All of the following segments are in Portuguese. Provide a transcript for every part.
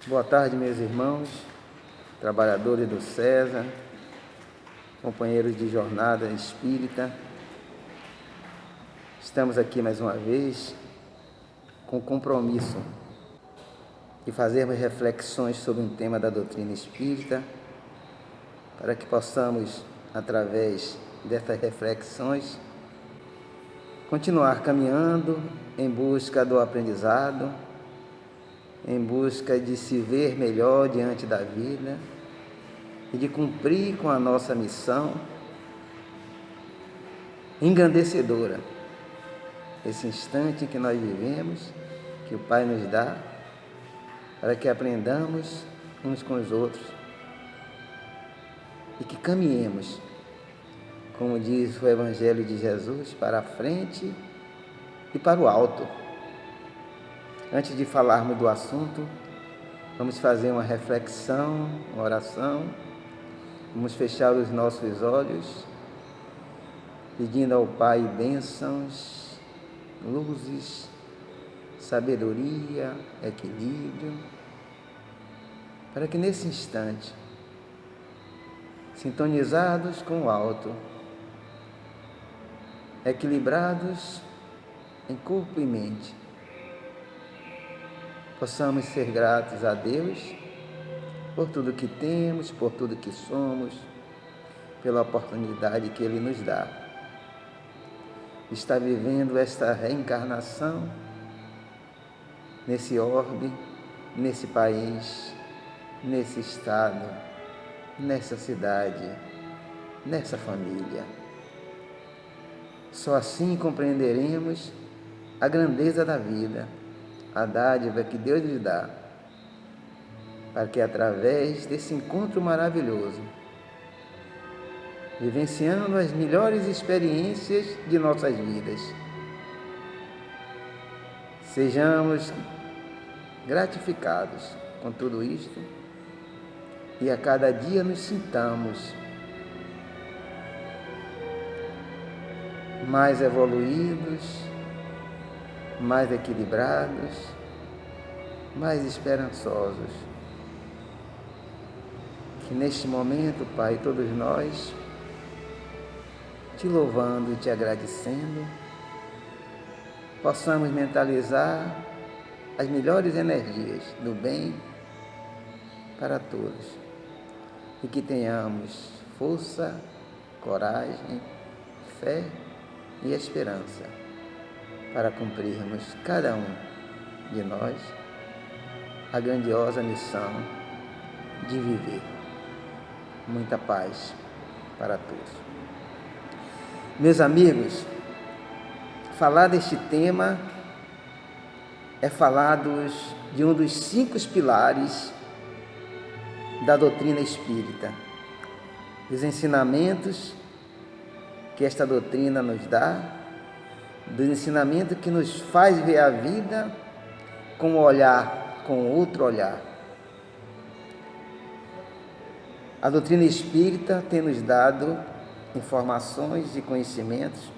Boa tarde, meus irmãos, trabalhadores do César, companheiros de jornada espírita. Estamos aqui mais uma vez com o compromisso de fazermos reflexões sobre um tema da doutrina espírita, para que possamos, através dessas reflexões, continuar caminhando em busca do aprendizado, em busca de se ver melhor diante da vida e de cumprir com a nossa missão engrandecedora, esse instante em que nós vivemos, que o Pai nos dá, para que aprendamos uns com os outros e que caminhemos, como diz o Evangelho de Jesus, para a frente e para o alto. Antes de falarmos do assunto, vamos fazer uma reflexão, uma oração. Vamos fechar os nossos olhos, pedindo ao Pai bênçãos, luzes, sabedoria, equilíbrio, para que nesse instante, sintonizados com o alto, equilibrados em corpo e mente, possamos ser gratos a Deus por tudo que temos, por tudo que somos, pela oportunidade que Ele nos dá. Está vivendo esta reencarnação nesse orbe, nesse país, nesse estado, nessa cidade, nessa família. Só assim compreenderemos a grandeza da vida, a dádiva que Deus lhe dá, para que através desse encontro maravilhoso, vivenciando as melhores experiências de nossas vidas, sejamos gratificados com tudo isto e a cada dia nos sintamos mais evoluídos, mais equilibrados, mais esperançosos. Que neste momento, Pai, todos nós, te louvando e te agradecendo, possamos mentalizar as melhores energias do bem para todos e que tenhamos força, coragem, fé e esperança para cumprirmos, cada um de nós, a grandiosa missão de viver. Muita paz para todos. Meus amigos, falar deste tema é falar de um dos 5 pilares da doutrina espírita, os ensinamentos que esta doutrina nos dá, do ensinamento que nos faz ver a vida com um olhar, com outro olhar. A doutrina espírita tem nos dado informações e conhecimentos,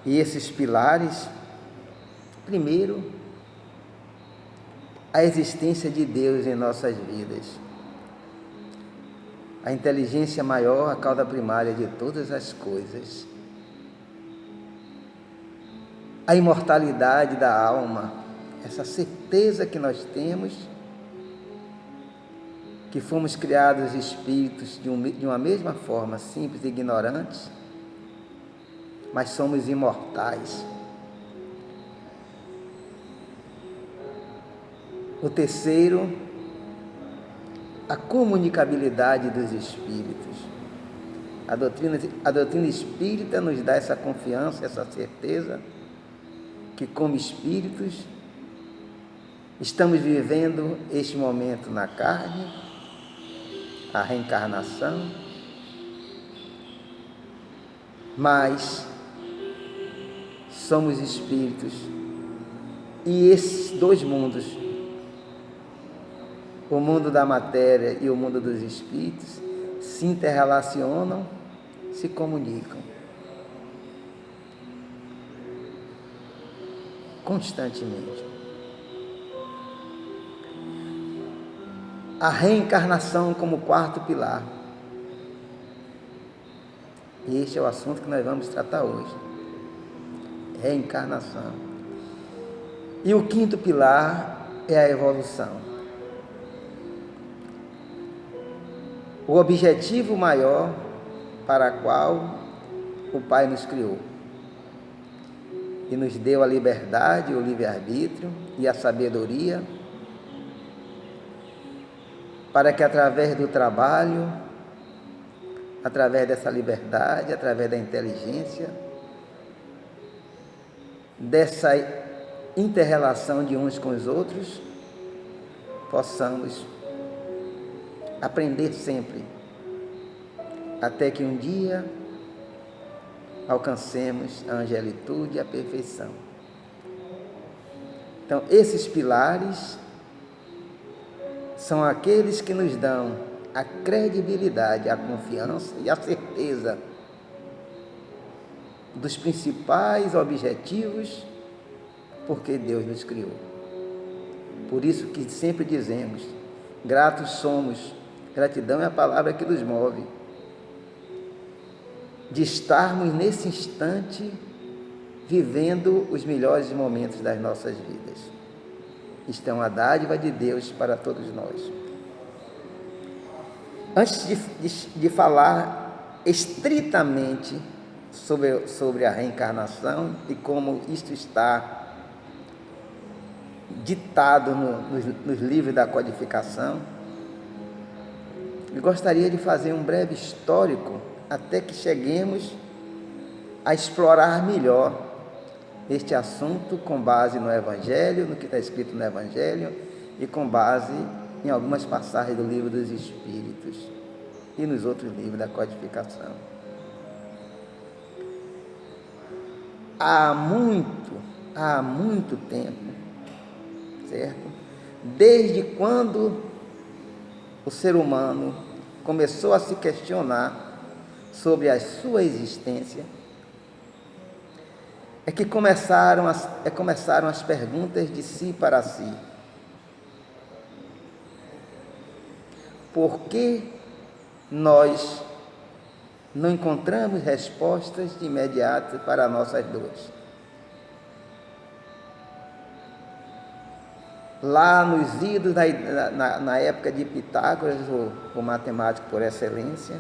e esses pilares, primeiro, a existência de Deus em nossas vidas, a inteligência maior, a causa primária de todas as coisas, a imortalidade da alma, essa certeza que nós temos que fomos criados espíritos de uma mesma forma, simples e ignorantes, mas somos imortais. O terceiro, a comunicabilidade dos espíritos. A doutrina espírita nos dá essa confiança, essa certeza, que como espíritos estamos vivendo este momento na carne, a reencarnação, mas somos espíritos e esses 2 mundos, o mundo da matéria e o mundo dos espíritos, se interrelacionam, se comunicam constantemente. a reencarnação como quarto pilar. E este é o assunto que nós vamos tratar hoje. Reencarnação. E o quinto pilar é a evolução. O objetivo maior para o qual o Pai nos criou. E nos deu a liberdade, o livre-arbítrio e a sabedoria para que através do trabalho, através dessa liberdade, através da inteligência, dessa inter-relação de uns com os outros, possamos aprender sempre, até que um dia alcancemos a angelitude e a perfeição. Então, esses pilares são aqueles que nos dão a credibilidade, a confiança e a certeza dos principais objetivos porque Deus nos criou. Por isso que sempre dizemos, gratos somos, gratidão é a palavra que nos move, de estarmos nesse instante vivendo os melhores momentos das nossas vidas. Isto é uma dádiva de Deus para todos nós. Antes de falar estritamente sobre a reencarnação e como isto está ditado nos livros da codificação, eu gostaria de fazer um breve histórico até que cheguemos a explorar melhor este assunto com base no Evangelho, no que está escrito no Evangelho e com base em algumas passagens do Livro dos Espíritos e nos outros livros da codificação. Há muito tempo, certo? Desde quando o ser humano começou a se questionar sobre a sua existência, é que começaram as perguntas de si para si. Por que nós não encontramos respostas de imediato para nossas dores? Lá nos idos, na época de Pitágoras, o matemático por excelência,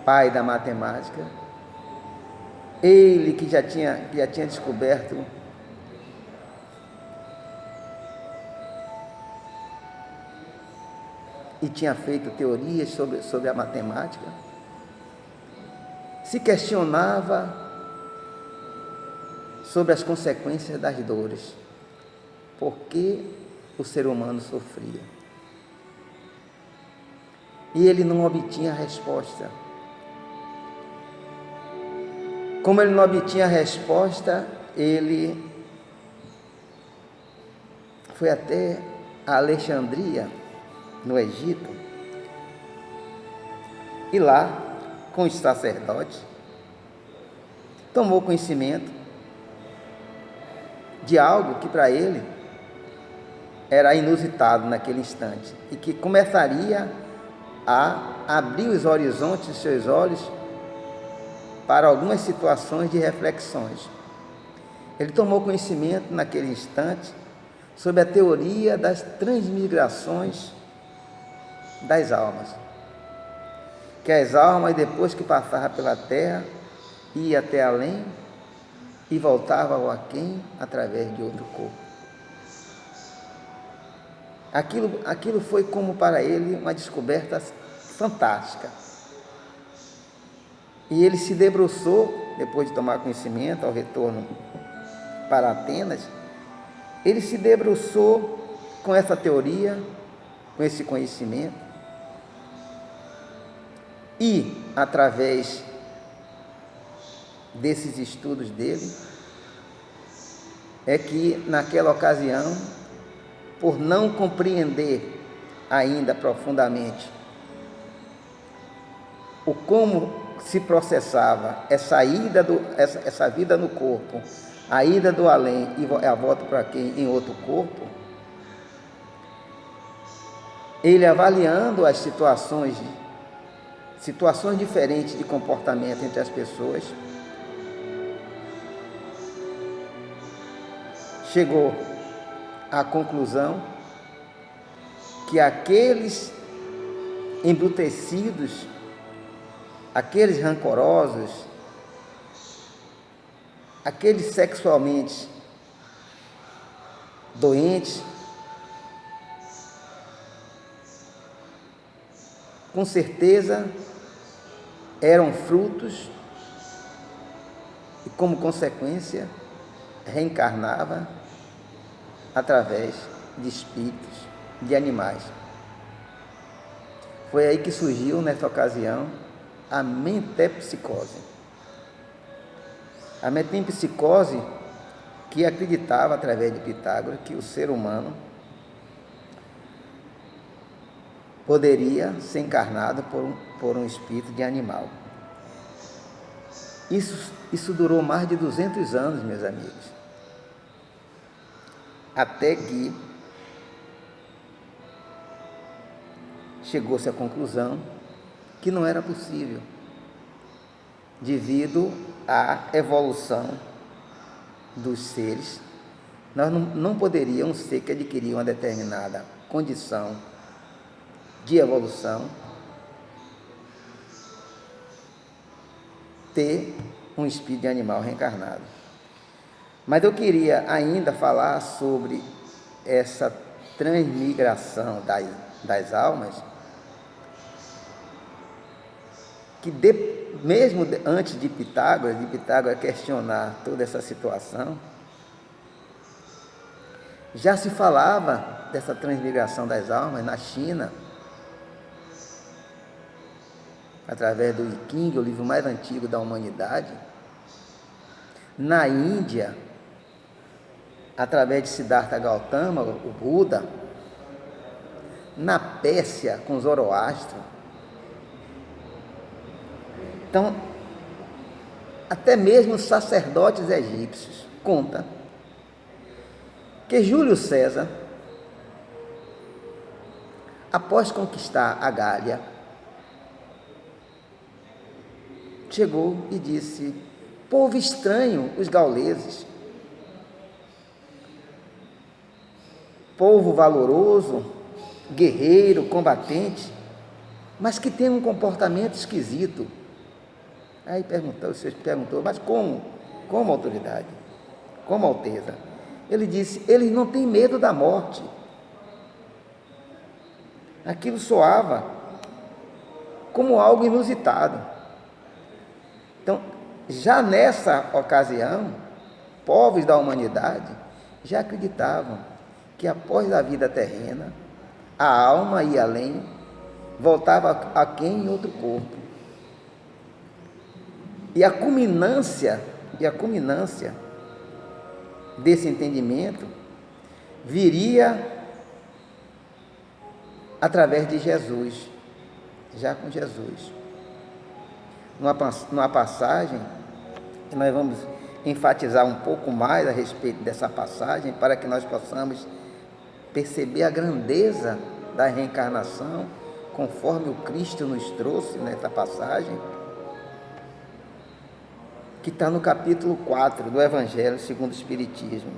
pai da matemática, ele que já tinha descoberto e tinha feito teorias sobre a matemática, se questionava sobre as consequências das dores. Por que o ser humano sofria? E ele não obtinha resposta. Como ele não obtinha resposta, ele foi até a Alexandria, no Egito, e lá, com os sacerdotes, tomou conhecimento de algo que para ele era inusitado naquele instante e que começaria a abrir os horizontes dos seus olhos para algumas situações de reflexões. Ele tomou conhecimento naquele instante sobre a teoria das transmigrações das almas, que as almas, depois que passavam pela terra, iam até além e voltavam ao aquém através de outro corpo. Aquilo foi como para ele uma descoberta fantástica. E ele se debruçou, depois de tomar conhecimento, ao retorno para Atenas, ele se debruçou com essa teoria, com esse conhecimento, e, através desses estudos dele, é que, naquela ocasião, por não compreender ainda profundamente o como se processava essa vida no corpo, a ida do além e a volta para quem em outro corpo, ele avaliando as situações diferentes de comportamento entre as pessoas, chegou à conclusão que aqueles embrutecidos, aqueles rancorosos, aqueles sexualmente doentes, com certeza eram frutos e, como consequência, reencarnava através de espíritos, de animais. Foi aí que surgiu, nessa ocasião, a metempsicose. A metempsicose que acreditava, através de Pitágoras, que o ser humano poderia ser encarnado por um espírito de animal. Isso durou mais de 200 anos, meus amigos. Até que chegou-se à conclusão que não era possível, devido à evolução dos seres. Nós não poderíamos, ser que adquirir uma determinada condição de evolução, ter um espírito de animal reencarnado. Mas eu queria ainda falar sobre essa transmigração das almas, que mesmo antes de Pitágoras questionar toda essa situação, já se falava dessa transmigração das almas na China, através do I Ching, o livro mais antigo da humanidade, na Índia, através de Siddhartha Gautama, o Buda, na Pérsia, com Zoroastro. Então, até mesmo os sacerdotes egípcios contam que Júlio César, após conquistar a Gália, chegou e disse: povo estranho, os gauleses, povo valoroso, guerreiro, combatente, mas que tem um comportamento esquisito. Aí o senhor perguntou: mas como? Como autoridade? Como alteza? Ele disse: eles não têm medo da morte. Aquilo soava como algo inusitado. Então, já nessa ocasião, povos da humanidade já acreditavam que após a vida terrena, a alma ia além, voltava a quem em outro corpo. E a culminância desse entendimento viria através de Jesus, já com Jesus. Numa passagem, que nós vamos enfatizar um pouco mais a respeito dessa passagem, para que nós possamos perceber a grandeza da reencarnação, conforme o Cristo nos trouxe nessa passagem, que está no capítulo 4 do Evangelho segundo o Espiritismo,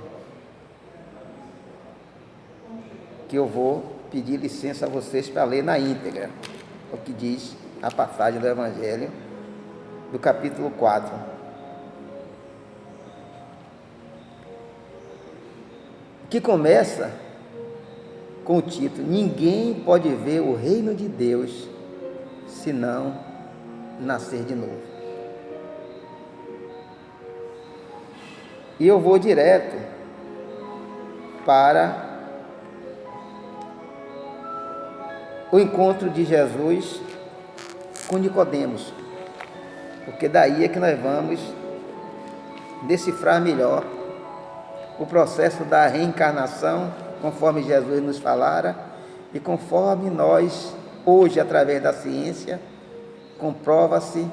que eu vou pedir licença a vocês para ler na íntegra o que diz a passagem do Evangelho do capítulo 4. Que começa com o título: ninguém pode ver o reino de Deus se não nascer de novo. E eu vou direto para o encontro de Jesus com Nicodemos, porque daí é que nós vamos decifrar melhor o processo da reencarnação, conforme Jesus nos falara, e conforme nós, hoje, através da ciência, comprova-se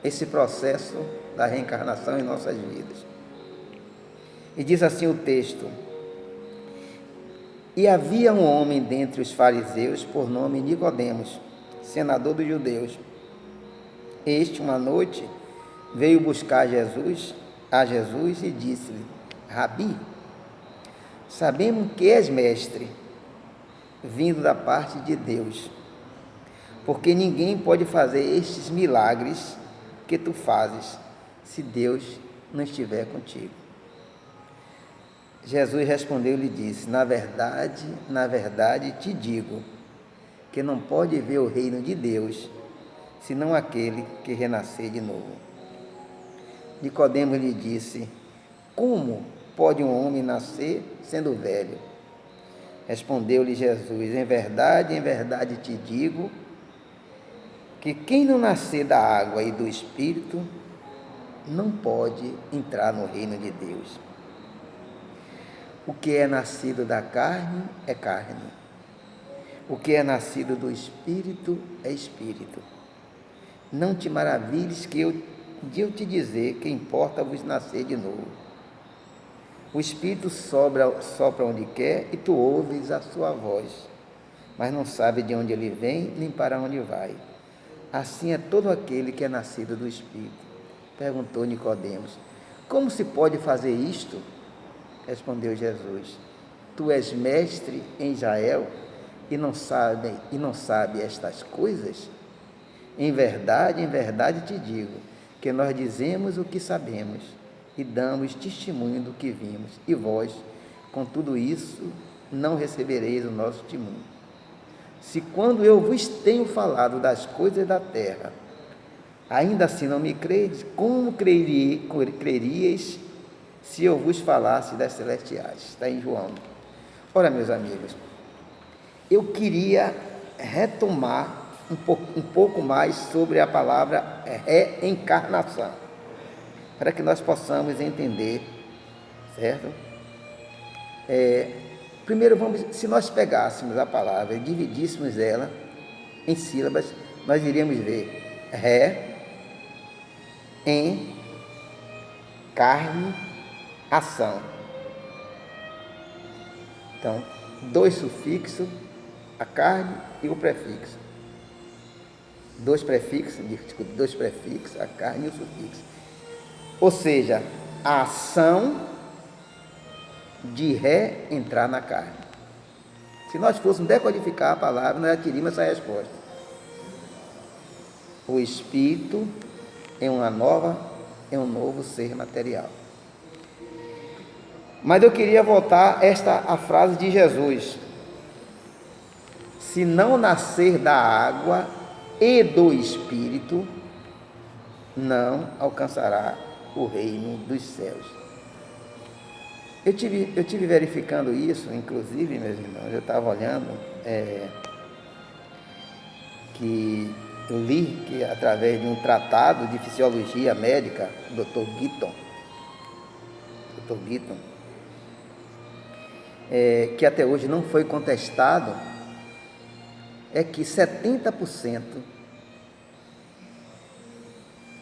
esse processo da reencarnação em nossas vidas. E diz assim o texto: E havia um homem dentre os fariseus, por nome Nicodemos, senador dos judeus. Este, uma noite, veio buscar a Jesus e disse-lhe: Rabi, sabemos que és mestre, vindo da parte de Deus, porque ninguém pode fazer estes milagres que tu fazes, se Deus não estiver contigo. Jesus respondeu-lhe e disse: na verdade te digo, que não pode ver o reino de Deus, senão aquele que renascer de novo. Nicodemos lhe disse: como pode um homem nascer sendo velho? Respondeu-lhe Jesus: em verdade te digo, que quem não nascer da água e do Espírito, não pode entrar no reino de Deus. O que é nascido da carne é carne. O que é nascido do Espírito é Espírito. Não te maravilhes de eu te dizer que importa-vos nascer de novo. O Espírito sopra onde quer e tu ouves a sua voz, mas não sabe de onde ele vem nem para onde vai. Assim é todo aquele que é nascido do Espírito. Perguntou Nicodemos: como se pode fazer isto? Respondeu Jesus: tu és mestre em Israel e não sabe estas coisas? Em verdade te digo, que nós dizemos o que sabemos e damos testemunho do que vimos, e vós, com tudo isso, não recebereis o nosso testemunho. Se quando eu vos tenho falado das coisas da terra, ainda assim não me credes, como creríeis se eu vos falasse das celestiais? Está em João. Ora, meus amigos, eu queria retomar um pouco mais sobre a palavra reencarnação, para que nós possamos entender, certo? Primeiro, se nós pegássemos a palavra e dividíssemos ela em sílabas, nós iríamos ver em, carne, ação. Então, dois sufixos, a carne e o prefixo. Dois prefixos, a carne e o sufixo. Ou seja, a ação de entrar na carne. Se nós fôssemos decodificar a palavra, nós já teríamos essa resposta. O Espírito é um novo ser material. Mas eu queria voltar a frase de Jesus: se não nascer da água e do Espírito, não alcançará o reino dos céus. Eu tive verificando isso, inclusive, meus irmãos, eu estava olhando, que eu li que através de um tratado de fisiologia médica, Dr. Gitton, que até hoje não foi contestado, é que 70%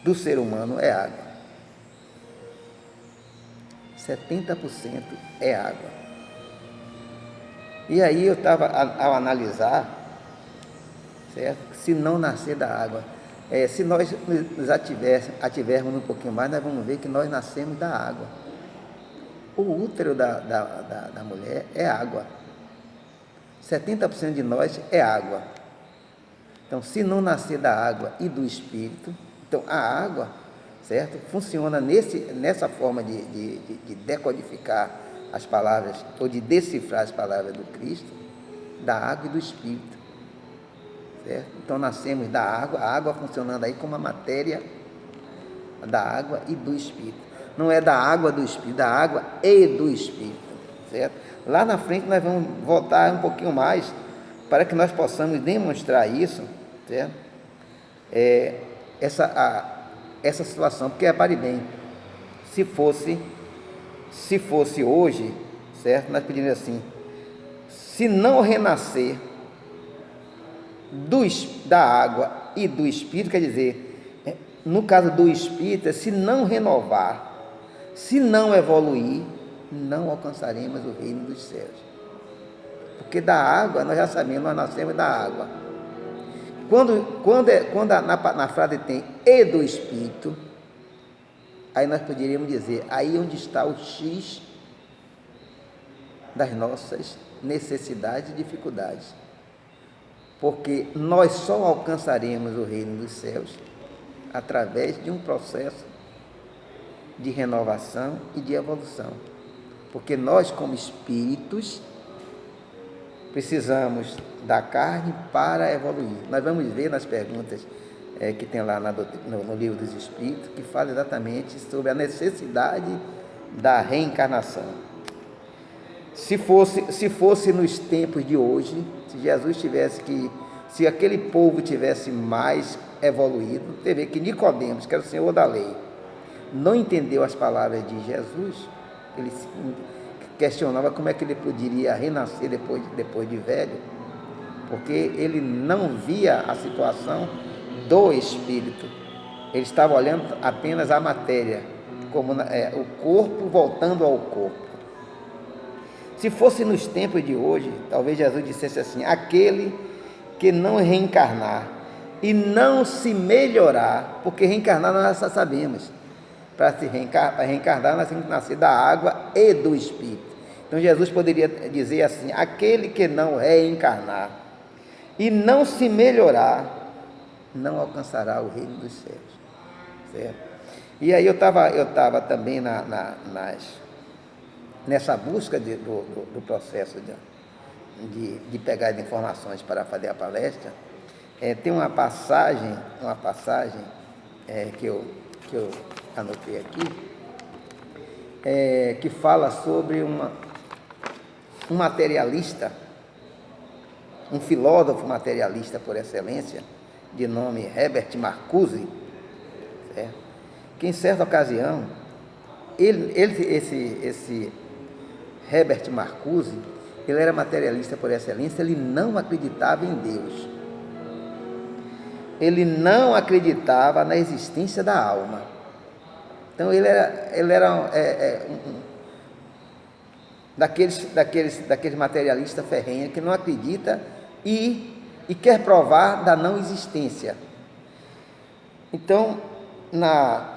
do ser humano é água. 70% é água. E aí eu estava ao analisar, certo? Se não nascer da água, se nós nos ativermos um pouquinho mais, nós vamos ver que nós nascemos da água. O útero da mulher é água. 70% de nós é água. Então, se não nascer da água e do Espírito, então a água, certo, funciona nessa forma de decodificar as palavras, ou de decifrar as palavras do Cristo, da água e do Espírito, certo? Então nascemos da água, a água funcionando aí como a matéria da água e do Espírito. Não é da água do Espírito, da água e do Espírito, certo? Lá na frente nós vamos voltar um pouquinho mais para que nós possamos demonstrar isso, certo? Essa situação, porque repare bem, se fosse hoje, certo? Nós pedimos assim: se não renascer da água e do Espírito, quer dizer, no caso do Espírito, se não renovar, se não evoluir, não alcançaremos o reino dos céus. Porque da água, nós já sabemos, nós nascemos da água. Na frase tem e do Espírito, aí nós poderíamos dizer, aí onde está o X das nossas necessidades e dificuldades. Porque nós só alcançaremos o reino dos céus através de um processo de renovação e de evolução. Porque nós, como espíritos, precisamos da carne para evoluir. Nós vamos ver nas perguntas que tem lá no Livro dos Espíritos, que fala exatamente sobre a necessidade da reencarnação. Se fosse nos tempos de hoje, se Jesus se aquele povo tivesse mais evoluído, você vê que Nicodemos, que era o senhor da lei, não entendeu as palavras de Jesus. Ele questionava como é que ele poderia renascer depois de velho, porque ele não via a situação do espírito. Ele estava olhando apenas a matéria, como o corpo voltando ao corpo. Se fosse nos tempos de hoje, talvez Jesus dissesse assim: aquele que não reencarnar e não se melhorar, porque reencarnar nós já sabemos, para reencarnar nós temos que nascer da água e do Espírito. Então Jesus poderia dizer assim: aquele que não reencarnar e não se melhorar, não alcançará o reino dos céus. Certo? E aí eu estava também nessa busca do processo de pegar as informações para fazer a palestra. Tem uma passagem que eu anotei aqui, que fala sobre um materialista, um filósofo materialista por excelência, de nome Herbert Marcuse, certo? Que em certa ocasião, esse Herbert Marcuse, ele era materialista por excelência, ele não acreditava em Deus. Ele não acreditava na existência da alma. Então ele era daqueles materialistas ferrenhos que não acredita e quer provar da não existência. Então, na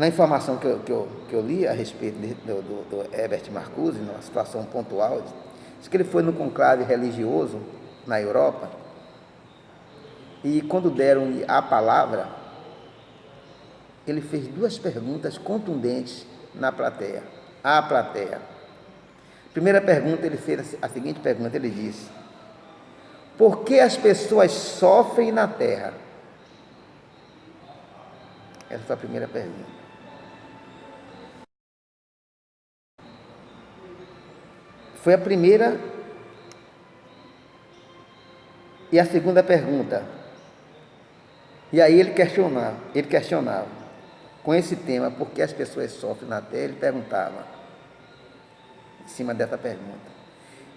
informação que eu li a respeito do Herbert Marcuse, numa situação pontual, diz que ele foi no conclave religioso na Europa, e quando deram-lhe a palavra, ele fez duas perguntas contundentes à plateia. Primeira pergunta, ele fez a seguinte pergunta, ele disse: por que as pessoas sofrem na Terra? Essa foi a primeira pergunta. Foi a primeira. E a segunda pergunta. E aí ele questionava com esse tema, por que as pessoas sofrem na Terra, ele perguntava, em cima dessa pergunta: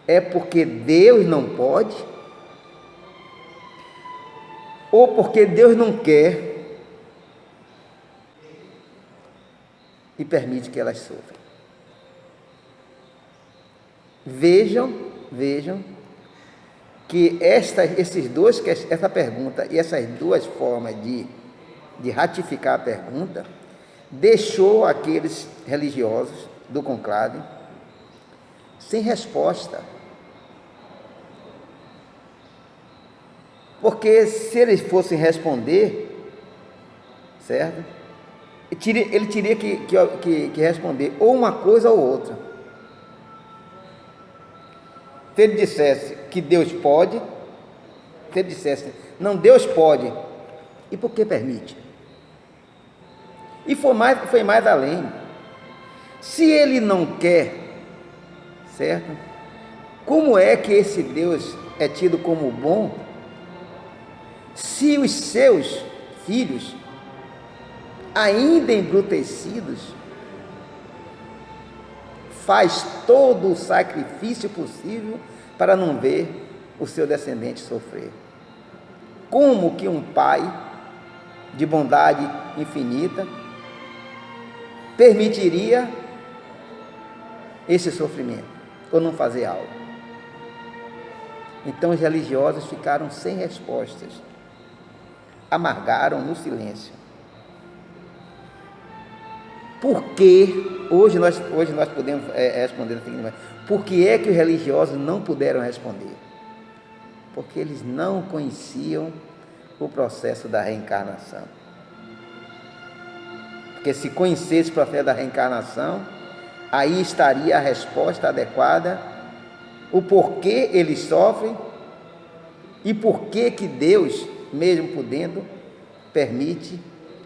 é porque Deus não pode? Ou porque Deus não quer e permite que elas sofram? Vejam que essa pergunta e essas duas formas de ratificar a pergunta deixou aqueles religiosos do conclave sem resposta. Porque se eles fossem responder, certo? Ele teria que responder ou uma coisa ou outra. Se ele dissesse que Deus pode, se ele dissesse, não, Deus pode, e por que permite? E foi mais além. Se ele não quer, certo? Como é que esse Deus é tido como bom, se os seus filhos, ainda embrutecidos, faz todo o sacrifício possível para não ver o seu descendente sofrer? Como que um pai de bondade infinita permitiria esse sofrimento? ou não fazer algo? Então os religiosos ficaram sem respostas, amargaram no silêncio. Por que, hoje nós podemos responder da seguinte maneira, por que é que os religiosos não puderam responder? Porque eles não conheciam o processo da reencarnação. Porque se conhecesse o processo da reencarnação, aí estaria a resposta adequada, o porquê eles sofrem e porquê que Deus, mesmo podendo, permite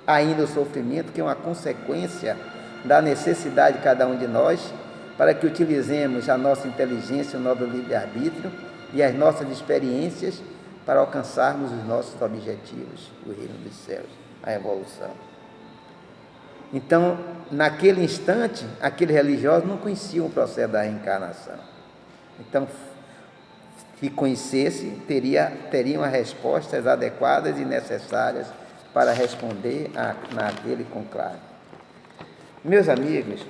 ainda o sofrimento, que é uma consequência da necessidade de cada um de nós, para que utilizemos a nossa inteligência, o nosso livre-arbítrio e as nossas experiências para alcançarmos os nossos objetivos, o reino dos céus, a evolução. Então, naquele instante, aqueles religiosos não conheciam o processo da reencarnação. Então, se conhecesse, teriam as respostas adequadas e necessárias para responder naquele conclave. Meus amigos,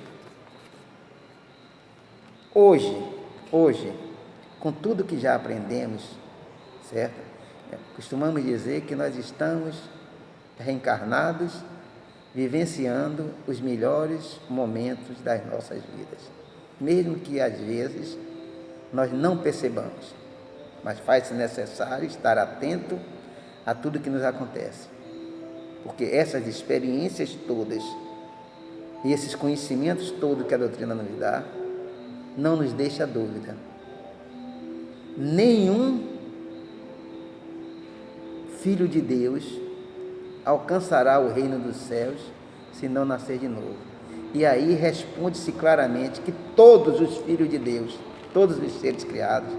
hoje, com tudo que já aprendemos, certo? Costumamos dizer que nós estamos reencarnados, vivenciando os melhores momentos das nossas vidas, mesmo que às vezes nós não percebamos, mas faz-se necessário estar atento a tudo que nos acontece, porque essas experiências todas e esses conhecimentos todos que a doutrina nos dá, não nos deixa dúvida. Nenhum filho de Deus alcançará o reino dos céus se não nascer de novo. E aí responde-se claramente que todos os filhos de Deus, todos os seres criados,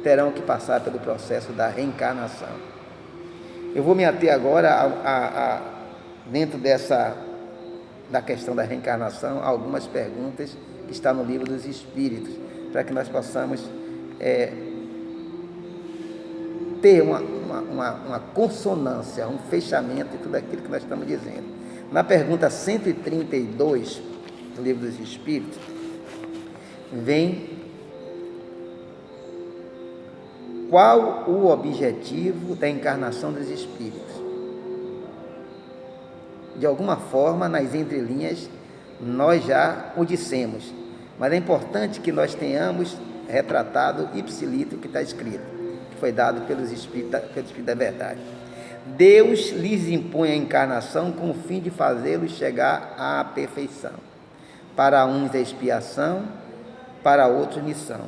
terão que passar pelo processo da reencarnação. Eu vou me ater agora, dentro da questão da reencarnação, a algumas perguntas que estão no livro dos Espíritos, para que nós possamos ter uma consonância, um fechamento de tudo aquilo que nós estamos dizendo. Na pergunta 132 do livro dos Espíritos, vem: qual o objetivo da encarnação dos espíritos? De alguma forma, nas entrelinhas, nós já o dissemos, mas é importante que nós tenhamos retratado ipsilito o que está escrito, que foi dado pelos Espíritos da Verdade. Deus lhes impõe a encarnação com o fim de fazê-los chegar à perfeição. Para uns é expiação, para outros missão.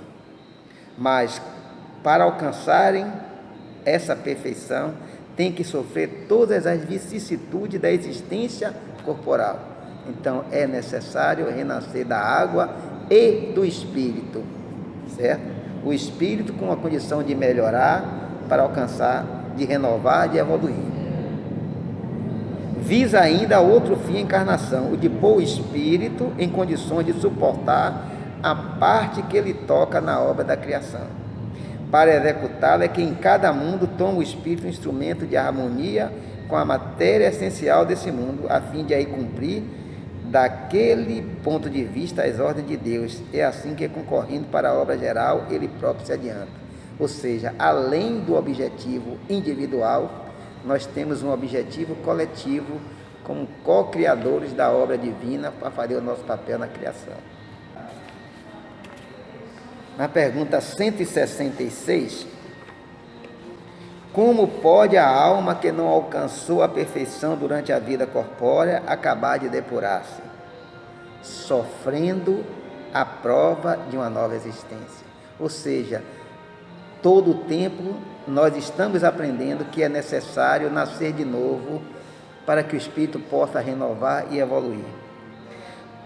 Mas, para alcançarem essa perfeição, tem que sofrer todas as vicissitudes da existência corporal. Então, é necessário renascer da água e do Espírito, certo? O Espírito com a condição de melhorar para alcançar, de renovar, de evoluir. Visa ainda outro fim a encarnação, o de pôr o Espírito em condições de suportar a parte que ele toca na obra da criação. Para executá-la é que em cada mundo toma o Espírito um instrumento de harmonia com a matéria essencial desse mundo, a fim de aí cumprir, daquele ponto de vista, as ordens de Deus. É assim que, concorrendo para a obra geral, ele próprio se adianta. Ou seja, além do objetivo individual, nós temos um objetivo coletivo como co-criadores da obra divina para fazer o nosso papel na criação. Na pergunta 166, como pode a alma que não alcançou a perfeição durante a vida corpórea acabar de depurar-se? Sofrendo a prova de uma nova existência. Ou seja, todo o tempo nós estamos aprendendo que é necessário nascer de novo para que o espírito possa renovar e evoluir.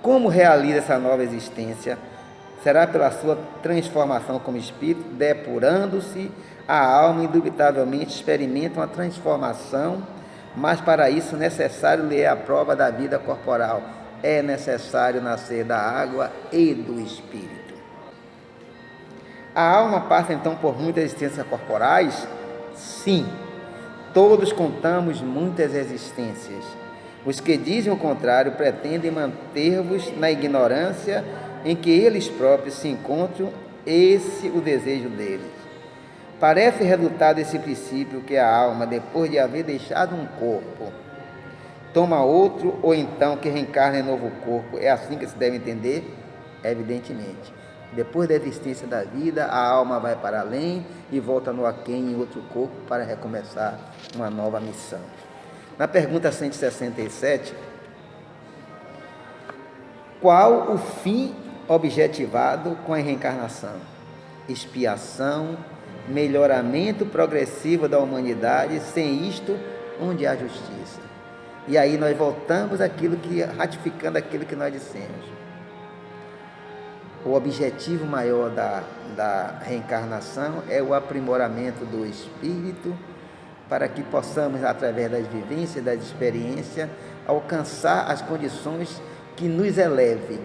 Como realiza essa nova existência? Será pela sua transformação como espírito, depurando-se, a alma indubitavelmente experimenta uma transformação, mas para isso é necessário ler a prova da vida corporal. É necessário nascer da água e do espírito. A alma passa então por muitas existências corporais? Sim, todos contamos muitas existências. Os que dizem o contrário pretendem manter-vos na ignorância em que eles próprios se encontram, esse o desejo deles. Parece resultado desse princípio que a alma, depois de haver deixado um corpo, toma outro, ou então que reencarna em novo corpo. É assim que se deve entender? Evidentemente. Depois da existência da vida, a alma vai para além e volta no aquém em outro corpo para recomeçar uma nova missão. Na pergunta 167, qual o fim objetivado com a reencarnação? Expiação, melhoramento progressivo da humanidade, sem isto, onde há justiça? E aí nós voltamos ratificando aquilo que nós dissemos. O objetivo maior da reencarnação é o aprimoramento do espírito, para que possamos, através das vivências, das experiências, alcançar as condições que nos elevem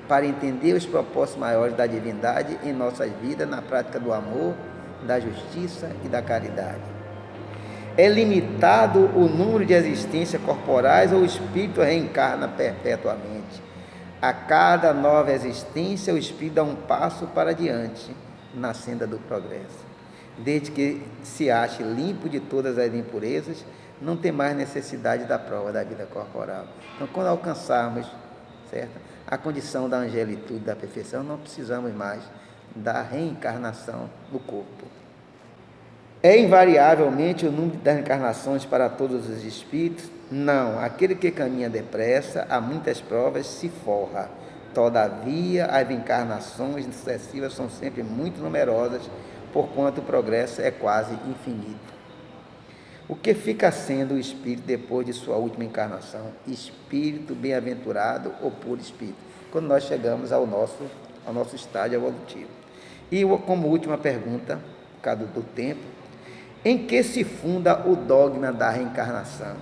para entender os propósitos maiores da divindade em nossas vidas, na prática do amor, da justiça e da caridade. É limitado o número de existências corporais ou o espírito reencarna perpetuamente? A cada nova existência, o espírito dá um passo para diante na senda do progresso. Desde que se ache limpo de todas as impurezas, não tem mais necessidade da prova da vida corporal. Então, quando alcançarmos, certo, a condição da angelitude, da perfeição, não precisamos mais da reencarnação no corpo. É invariavelmente o número das encarnações para todos os espíritos? Não. Aquele que caminha depressa, a muitas provas, se forra. Todavia, as encarnações sucessivas são sempre muito numerosas, porquanto o progresso é quase infinito. O que fica sendo o espírito depois de sua última encarnação? Espírito bem-aventurado ou puro espírito? Quando nós chegamos ao nosso estágio evolutivo. E como última pergunta, por causa do tempo, em que se funda o dogma da reencarnação?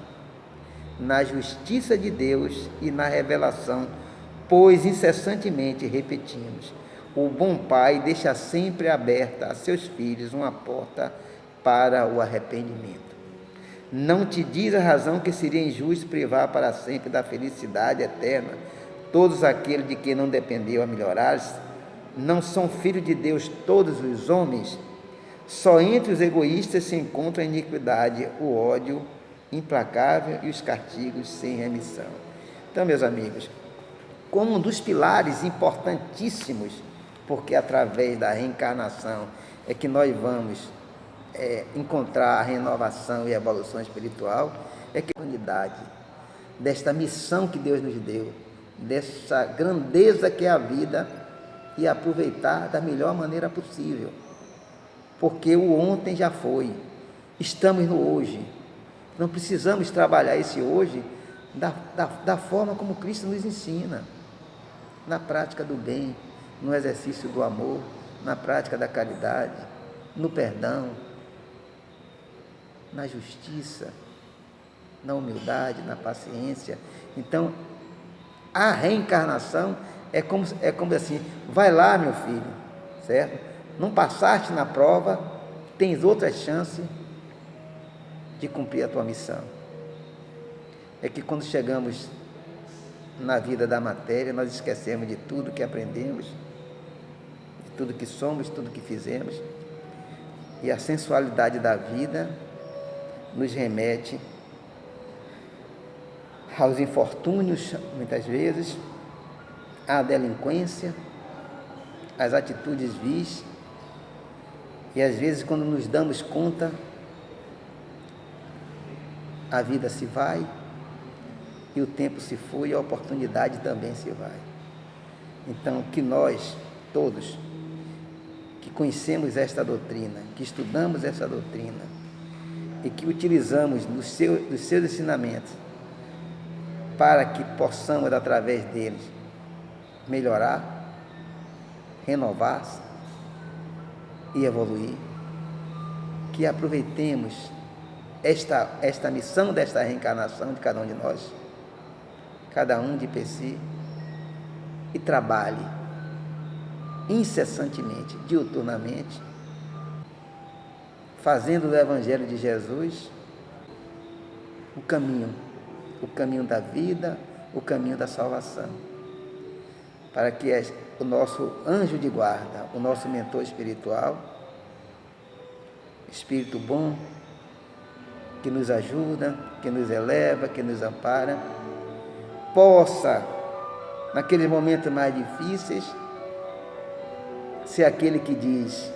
Na justiça de Deus e na revelação, pois incessantemente repetimos, o bom Pai deixa sempre aberta a seus filhos uma porta para o arrependimento. Não te diz a razão que seria injusto privar para sempre da felicidade eterna todos aqueles de que não dependeu a melhorar-se? Não são filhos de Deus todos os homens? Só entre os egoístas se encontra a iniquidade, o ódio implacável e os castigos sem remissão. Então, meus amigos, como um dos pilares importantíssimos, porque através da reencarnação é que nós vamos encontrar a renovação e a evolução espiritual, é que a unidade desta missão que Deus nos deu, dessa grandeza que é a vida, e aproveitar da melhor maneira possível. Porque o ontem já foi, estamos no hoje, não precisamos trabalhar esse hoje da forma como Cristo nos ensina, na prática do bem, no exercício do amor, na prática da caridade, no perdão, na justiça, na humildade, na paciência. Então, a reencarnação é como assim, vai lá, meu filho, certo? Não passaste na prova, tens outra chance de cumprir a tua missão. É que quando chegamos na vida da matéria, nós esquecemos de tudo que aprendemos, de tudo que somos, tudo que fizemos, e a sensualidade da vida nos remete aos infortúnios, muitas vezes, à delinquência, às atitudes vis, e às vezes, quando nos damos conta, a vida se vai, e o tempo se foi, e a oportunidade também se vai. Então, que nós, todos, que conhecemos esta doutrina, que estudamos essa doutrina, e que utilizamos dos seus ensinamentos, para que possamos, através deles, melhorar, renovar-se e evoluir, que aproveitemos esta missão desta reencarnação de cada um de nós, cada um de per si, e trabalhe incessantemente, diuturnamente, fazendo do Evangelho de Jesus o caminho da vida, o caminho da salvação, para que o nosso anjo de guarda, o nosso mentor espiritual, Espírito bom, que nos ajuda, que nos eleva, que nos ampara, possa, naqueles momentos mais difíceis, ser aquele que diz: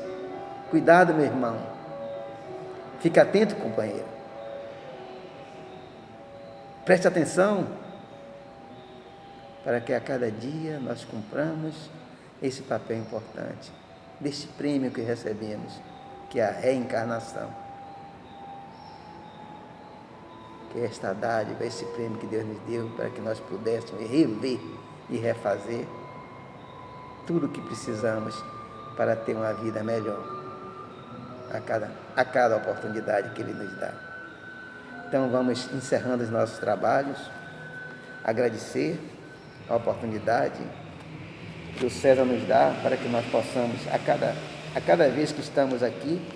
cuidado, meu irmão, fica atento, companheiro, preste atenção, para que a cada dia nós cumpramos esse papel importante, deste prêmio que recebemos, que é a reencarnação. Que é esta dádiva, esse prêmio que Deus nos deu, para que nós pudéssemos rever e refazer tudo o que precisamos para ter uma vida melhor a cada oportunidade que Ele nos dá. Então vamos encerrando os nossos trabalhos, agradecer a oportunidade que o César nos dá para que nós possamos, a cada vez que estamos aqui,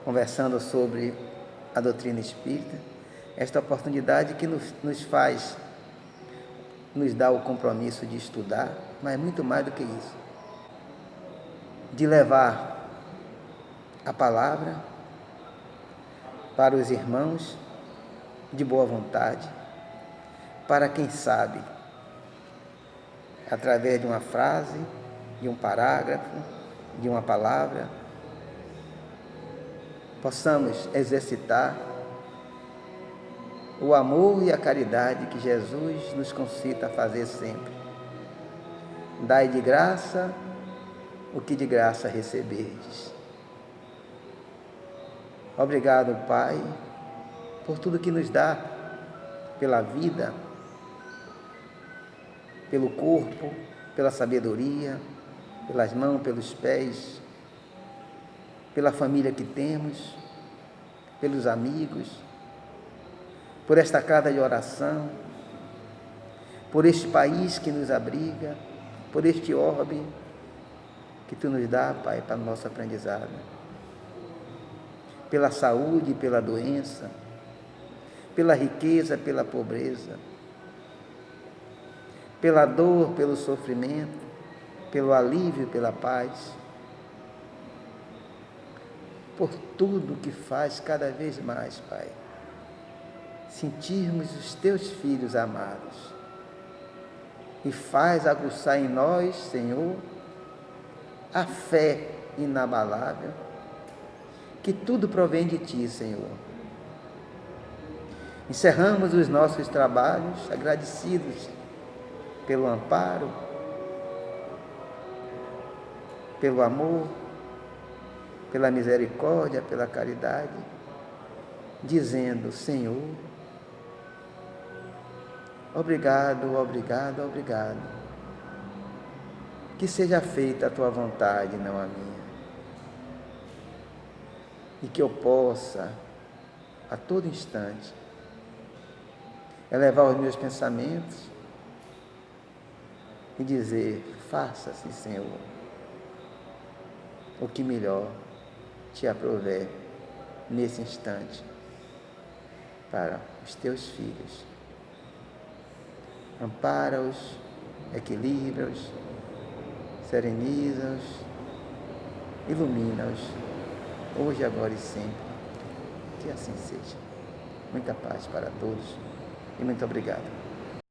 conversando sobre a doutrina espírita, esta oportunidade que nos faz, nos dá o compromisso de estudar, mas muito mais do que isso, de levar a palavra para os irmãos de boa vontade, para quem sabe, através de uma frase, de um parágrafo, de uma palavra, possamos exercitar o amor e a caridade que Jesus nos concita a fazer sempre. Dai de graça o que de graça receberdes. Obrigado, Pai, por tudo que nos dá, pela vida, pelo corpo, pela sabedoria, pelas mãos, pelos pés, pela família que temos, pelos amigos, por esta casa de oração, por este país que nos abriga, por este orbe que Tu nos dá, Pai, para o nosso aprendizado, pela saúde e pela doença, pela riqueza, pela pobreza, pela dor, pelo sofrimento, pelo alívio, pela paz, por tudo que faz cada vez mais, Pai, sentirmos os Teus filhos amados, e faz aguçar em nós, Senhor, a fé inabalável, que tudo provém de Ti, Senhor. Encerramos os nossos trabalhos agradecidos pelo amparo, pelo amor, pela misericórdia, pela caridade, dizendo: Senhor, obrigado, obrigado, obrigado. Que seja feita a Tua vontade, não a minha. E que eu possa, a todo instante, elevar os meus pensamentos e dizer: faça-se, Senhor, o que melhor Te aprouver nesse instante para os Teus filhos. Ampara-os, equilibra-os, sereniza-os, ilumina-os, hoje, agora e sempre. Que assim seja. Muita paz para todos e muito obrigado.